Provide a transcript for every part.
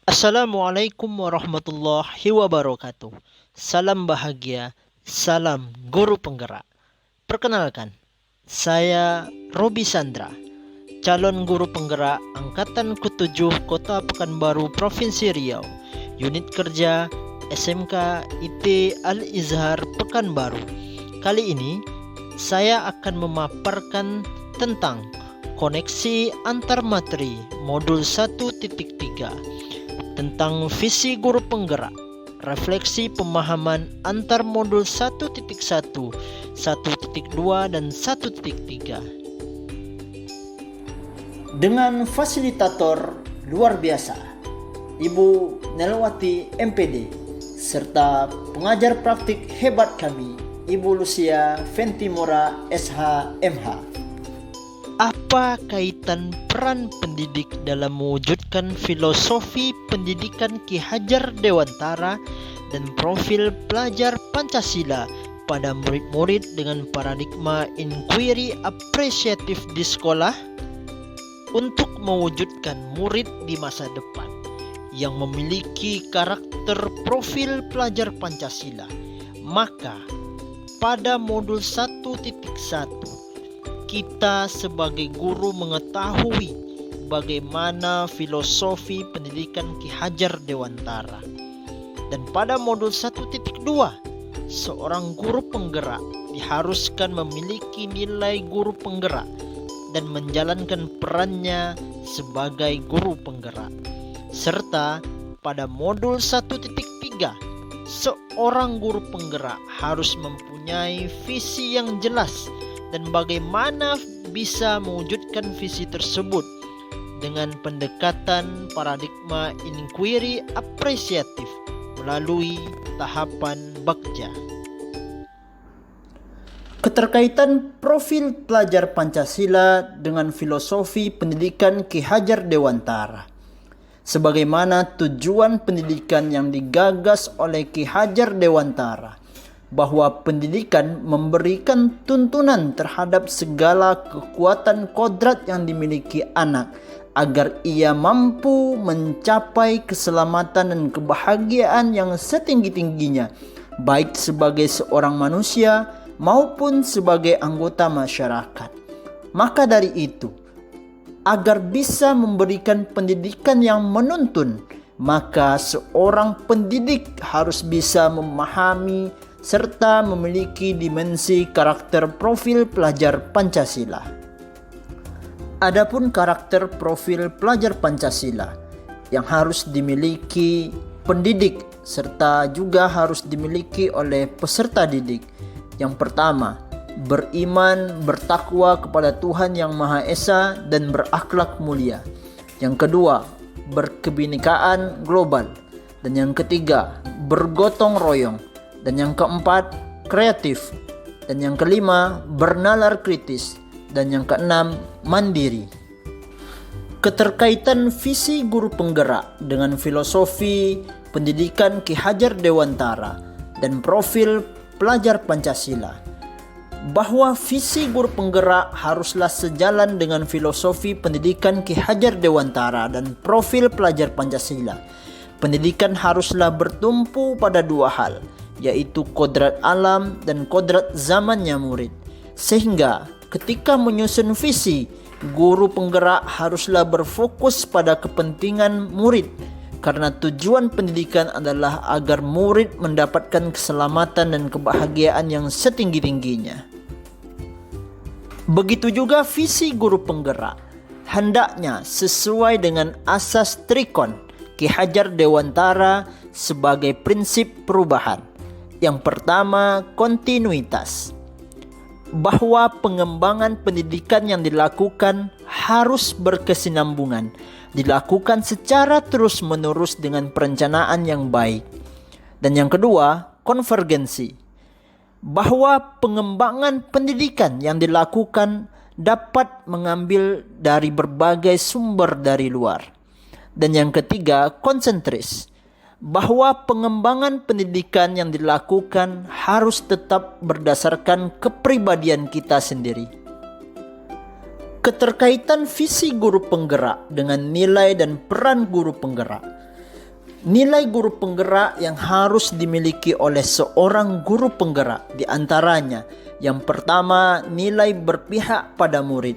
Assalamualaikum warahmatullahi wabarakatuh. Salam bahagia, salam guru penggerak. Perkenalkan, saya Robi Sandra, calon guru penggerak Angkatan ke-7 Kota Pekanbaru Provinsi Riau, unit kerja SMK IT Al-Izhar Pekanbaru. Kali ini saya akan memaparkan tentang koneksi antar materi modul 1.3 tentang visi guru penggerak, refleksi pemahaman antar modul 1.1, 1.2, dan 1.3. Dengan fasilitator luar biasa, Ibu Nelwati MPD, serta pengajar praktik hebat kami, Ibu Lucia Ventimora SH MH. Apa kaitan peran pendidik dalam mewujudkan filosofi pendidikan Ki Hajar Dewantara dan profil pelajar Pancasila pada murid-murid dengan paradigma inquiry apresiatif di sekolah? Untuk mewujudkan murid di masa depan yang memiliki karakter profil pelajar Pancasila, maka pada modul 1.1 kita sebagai guru mengetahui bagaimana filosofi pendidikan Ki Hajar Dewantara. Dan pada modul 1.2, seorang guru penggerak diharuskan memiliki nilai guru penggerak dan menjalankan perannya sebagai guru penggerak. Serta pada modul 1.3, seorang guru penggerak harus mempunyai visi yang jelas dan bagaimana bisa mewujudkan visi tersebut dengan pendekatan paradigma inquiry apresiatif melalui tahapan Bagja. Keterkaitan profil pelajar Pancasila dengan filosofi pendidikan Ki Hajar Dewantara. Sebagaimana tujuan pendidikan yang digagas oleh Ki Hajar Dewantara, bahwa pendidikan memberikan tuntunan terhadap segala kekuatan kodrat yang dimiliki anak agar ia mampu mencapai keselamatan dan kebahagiaan yang setinggi-tingginya, baik sebagai seorang manusia maupun sebagai anggota masyarakat. Maka dari itu, agar bisa memberikan pendidikan yang menuntun, maka seorang pendidik harus bisa memahami serta memiliki dimensi karakter profil pelajar Pancasila. Adapun karakter profil pelajar Pancasila yang harus dimiliki pendidik serta juga harus dimiliki oleh peserta didik. Yang pertama, beriman, bertakwa kepada Tuhan Yang Maha Esa dan berakhlak mulia. Yang kedua, berkebinekaan global. Dan yang ketiga, bergotong royong. Dan yang keempat, kreatif. Dan yang kelima, bernalar kritis. Dan yang keenam, mandiri. Keterkaitan visi guru penggerak dengan filosofi pendidikan Ki Hajar Dewantara dan profil pelajar Pancasila. Bahwa visi guru penggerak haruslah sejalan dengan filosofi pendidikan Ki Hajar Dewantara dan profil pelajar Pancasila. Pendidikan haruslah bertumpu pada dua hal, yaitu kodrat alam dan kodrat zamannya murid. Sehingga ketika menyusun visi, guru penggerak haruslah berfokus pada kepentingan murid, karena tujuan pendidikan adalah agar murid mendapatkan keselamatan dan kebahagiaan yang setinggi-tingginya. Begitu juga visi guru penggerak hendaknya sesuai dengan asas Trikon Ki Hajar Dewantara sebagai prinsip perubahan. Yang pertama, kontinuitas. Bahwa pengembangan pendidikan yang dilakukan harus berkesinambungan, dilakukan secara terus-menerus dengan perencanaan yang baik. Dan yang kedua, konvergensi. Bahwa pengembangan pendidikan yang dilakukan dapat mengambil dari berbagai sumber dari luar. Dan yang ketiga, konsentris. Bahwa pengembangan pendidikan yang dilakukan harus tetap berdasarkan kepribadian kita sendiri. Keterkaitan visi guru penggerak dengan nilai dan peran guru penggerak. Nilai guru penggerak yang harus dimiliki oleh seorang guru penggerak di antaranya, yang pertama, nilai berpihak pada murid,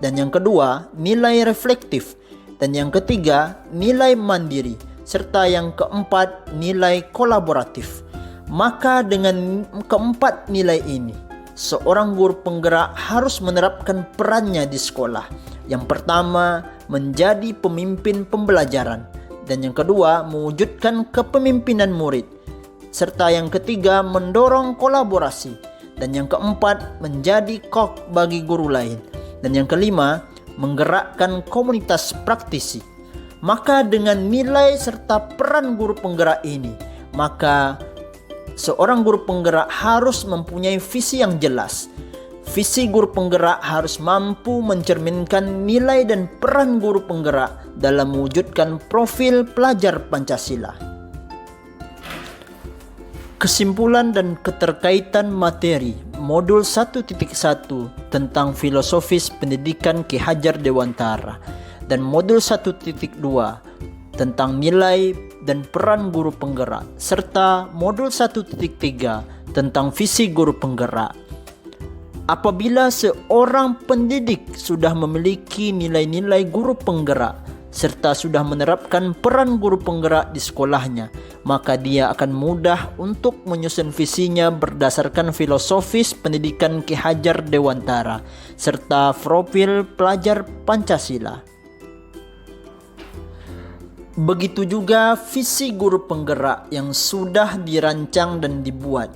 dan yang kedua, nilai reflektif, dan yang ketiga, nilai mandiri, serta yang keempat, nilai kolaboratif. Maka dengan keempat nilai ini, seorang guru penggerak harus menerapkan perannya di sekolah. Yang pertama, menjadi pemimpin pembelajaran, dan yang kedua, mewujudkan kepemimpinan murid, serta yang ketiga, mendorong kolaborasi, dan yang keempat, menjadi kok bagi guru lain, dan yang kelima, menggerakkan komunitas praktisi. Maka dengan nilai serta peran guru penggerak ini, maka seorang guru penggerak harus mempunyai visi yang jelas. Visi guru penggerak harus mampu mencerminkan nilai dan peran guru penggerak dalam mewujudkan profil pelajar Pancasila. Kesimpulan dan keterkaitan materi Modul 1.1 tentang filosofis pendidikan Ki Hajar Dewantara dan Modul 1.2 tentang nilai dan peran guru penggerak, serta Modul 1.3 tentang visi guru penggerak. Apabila seorang pendidik sudah memiliki nilai-nilai guru penggerak serta sudah menerapkan peran guru penggerak di sekolahnya, maka dia akan mudah untuk menyusun visinya berdasarkan filosofis pendidikan Ki Hajar Dewantara serta profil pelajar Pancasila. Begitu juga visi guru penggerak yang sudah dirancang dan dibuat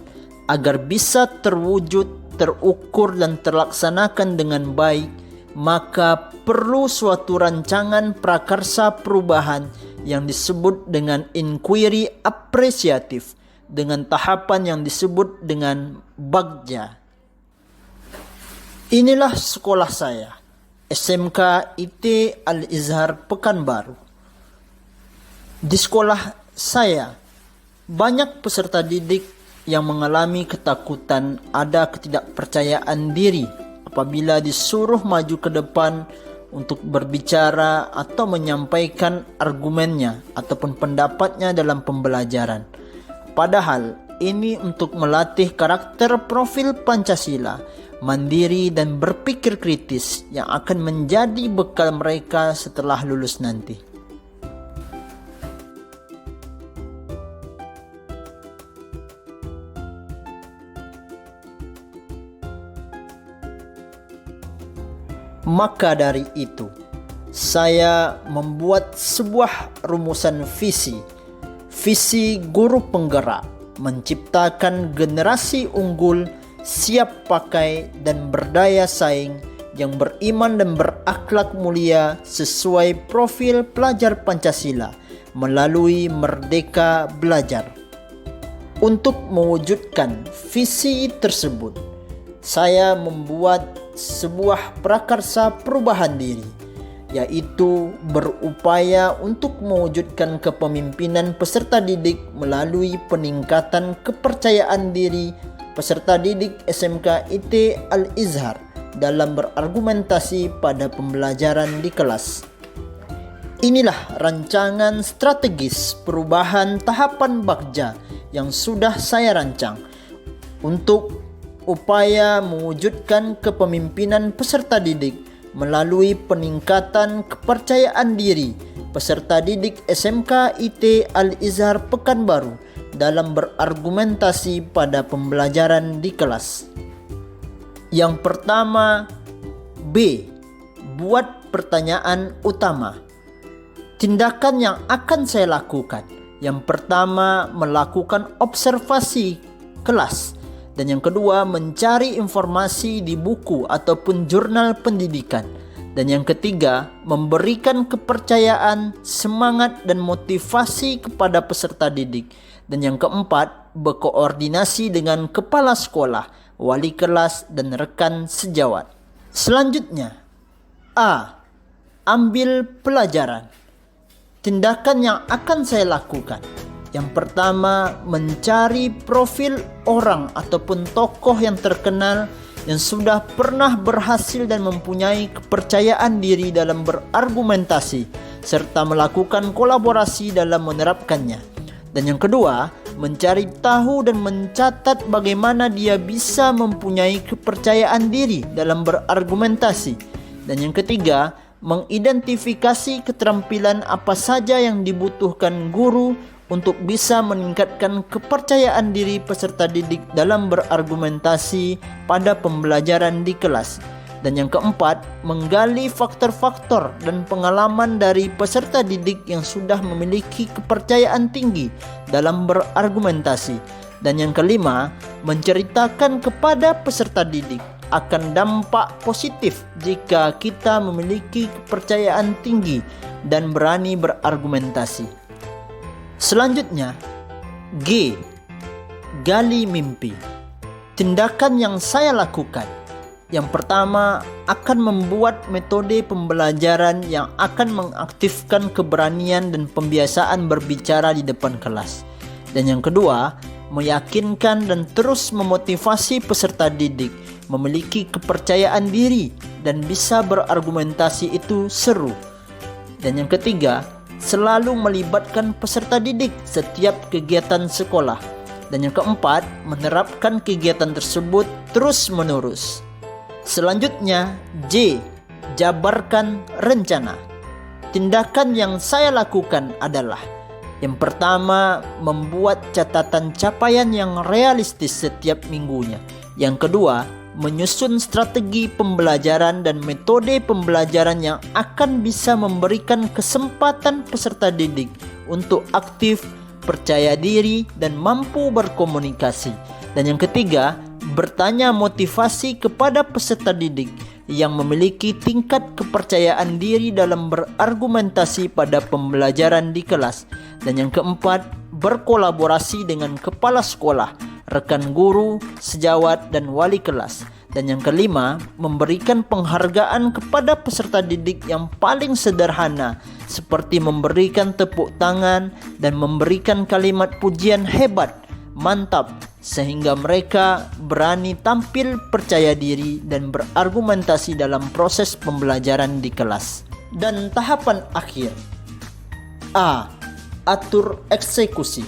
agar bisa terwujud, terukur dan terlaksanakan dengan baik, maka perlu suatu rancangan prakarsa perubahan yang disebut dengan inquiry apresiatif dengan tahapan yang disebut dengan bagja. Inilah sekolah saya, SMK IT Al-Izhar Pekanbaru. Di sekolah saya, banyak peserta didik yang mengalami ketakutan, ada ketidakpercayaan diri apabila disuruh maju ke depan untuk berbicara atau menyampaikan argumennya ataupun pendapatnya dalam pembelajaran. Padahal ini untuk melatih karakter profil Pancasila, mandiri dan berpikir kritis yang akan menjadi bekal mereka setelah lulus nanti. Maka dari itu, saya membuat sebuah rumusan visi guru penggerak, menciptakan generasi unggul, siap pakai dan berdaya saing, yang beriman dan berakhlak mulia sesuai profil pelajar Pancasila melalui Merdeka Belajar. Untuk mewujudkan visi tersebut, saya membuat sebuah prakarsa perubahan diri, yaitu berupaya untuk mewujudkan kepemimpinan peserta didik melalui peningkatan kepercayaan diri peserta didik SMK IT Al-Izhar dalam berargumentasi pada pembelajaran di kelas. Inilah rancangan strategis perubahan tahapan bagja yang sudah saya rancang untuk upaya mewujudkan kepemimpinan peserta didik melalui peningkatan kepercayaan diri peserta didik SMK IT Al-Izhar Pekanbaru dalam berargumentasi pada pembelajaran di kelas. Yang pertama, B. Buat pertanyaan utama. Tindakan yang akan saya lakukan. Yang pertama, melakukan observasi kelas. Dan yang kedua, mencari informasi di buku ataupun jurnal pendidikan. Dan yang ketiga, memberikan kepercayaan, semangat dan motivasi kepada peserta didik. Dan yang keempat, berkoordinasi dengan kepala sekolah, wali kelas dan rekan sejawat. Selanjutnya, A. Ambil pelajaran. Tindakan yang akan saya lakukan. Yang pertama, mencari profil orang ataupun tokoh yang terkenal yang sudah pernah berhasil dan mempunyai kepercayaan diri dalam berargumentasi serta melakukan kolaborasi dalam menerapkannya. Dan yang kedua, mencari tahu dan mencatat bagaimana dia bisa mempunyai kepercayaan diri dalam berargumentasi. Dan yang ketiga, mengidentifikasi keterampilan apa saja yang dibutuhkan guru untuk bisa meningkatkan kepercayaan diri peserta didik dalam berargumentasi pada pembelajaran di kelas. Dan yang keempat, menggali faktor-faktor dan pengalaman dari peserta didik yang sudah memiliki kepercayaan tinggi dalam berargumentasi. Dan yang kelima, menceritakan kepada peserta didik akan dampak positif jika kita memiliki kepercayaan tinggi dan berani berargumentasi. Selanjutnya, G. Gali mimpi. Tindakan yang saya lakukan. Yang pertama, akan membuat metode pembelajaran yang akan mengaktifkan keberanian dan pembiasaan berbicara di depan kelas. Dan yang kedua, meyakinkan dan terus memotivasi peserta didik memiliki kepercayaan diri dan bisa berargumentasi itu seru. Dan yang ketiga, selalu melibatkan peserta didik setiap kegiatan sekolah. Dan yang keempat, menerapkan kegiatan tersebut terus-menerus. Selanjutnya, J. Jabarkan rencana. Tindakan yang saya lakukan adalah: yang pertama, membuat catatan capaian yang realistis setiap minggunya. Yang kedua, menyusun strategi pembelajaran dan metode pembelajaran yang akan bisa memberikan kesempatan peserta didik untuk aktif, percaya diri, dan mampu berkomunikasi. Dan yang ketiga, bertanya motivasi kepada peserta didik yang memiliki tingkat kepercayaan diri dalam berargumentasi pada pembelajaran di kelas. Dan yang keempat, berkolaborasi dengan kepala sekolah, rekan guru, sejawat, dan wali kelas. Dan yang kelima, memberikan penghargaan kepada peserta didik yang paling sederhana, seperti memberikan tepuk tangan dan memberikan kalimat pujian hebat, mantap, sehingga mereka berani tampil percaya diri dan berargumentasi dalam proses pembelajaran di kelas. Dan tahapan akhir. A. Atur eksekusi.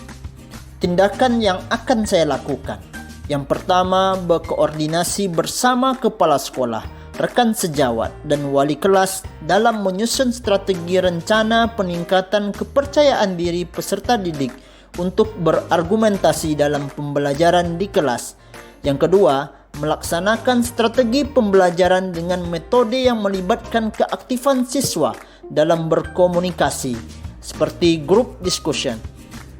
Tindakan yang akan saya lakukan. Yang pertama, berkoordinasi bersama kepala sekolah, rekan sejawat, dan wali kelas dalam menyusun strategi rencana peningkatan kepercayaan diri peserta didik untuk berargumentasi dalam pembelajaran di kelas. Yang kedua, melaksanakan strategi pembelajaran dengan metode yang melibatkan keaktifan siswa dalam berkomunikasi, seperti group discussion,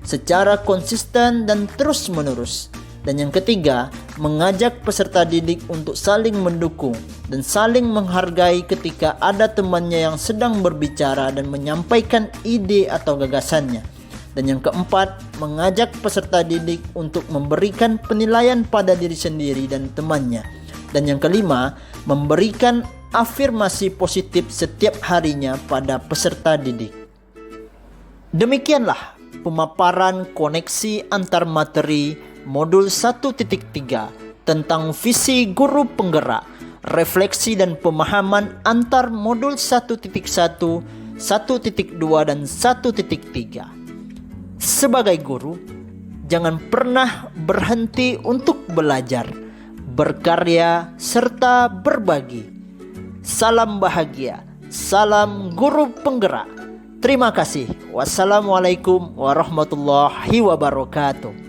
secara konsisten dan terus-menerus. Dan yang ketiga, mengajak peserta didik untuk saling mendukung dan saling menghargai ketika ada temannya yang sedang berbicara dan menyampaikan ide atau gagasannya. Dan yang keempat, mengajak peserta didik untuk memberikan penilaian pada diri sendiri dan temannya. Dan yang kelima, memberikan afirmasi positif setiap harinya pada peserta didik. Demikianlah pemaparan koneksi antar materi Modul 1.3 tentang visi guru penggerak, refleksi dan pemahaman antar Modul 1.1, 1.2, dan 1.3. Sebagai guru, jangan pernah berhenti untuk belajar, berkarya, serta berbagi. Salam bahagia, salam guru penggerak. Terima kasih. Wassalamualaikum warahmatullahi wabarakatuh.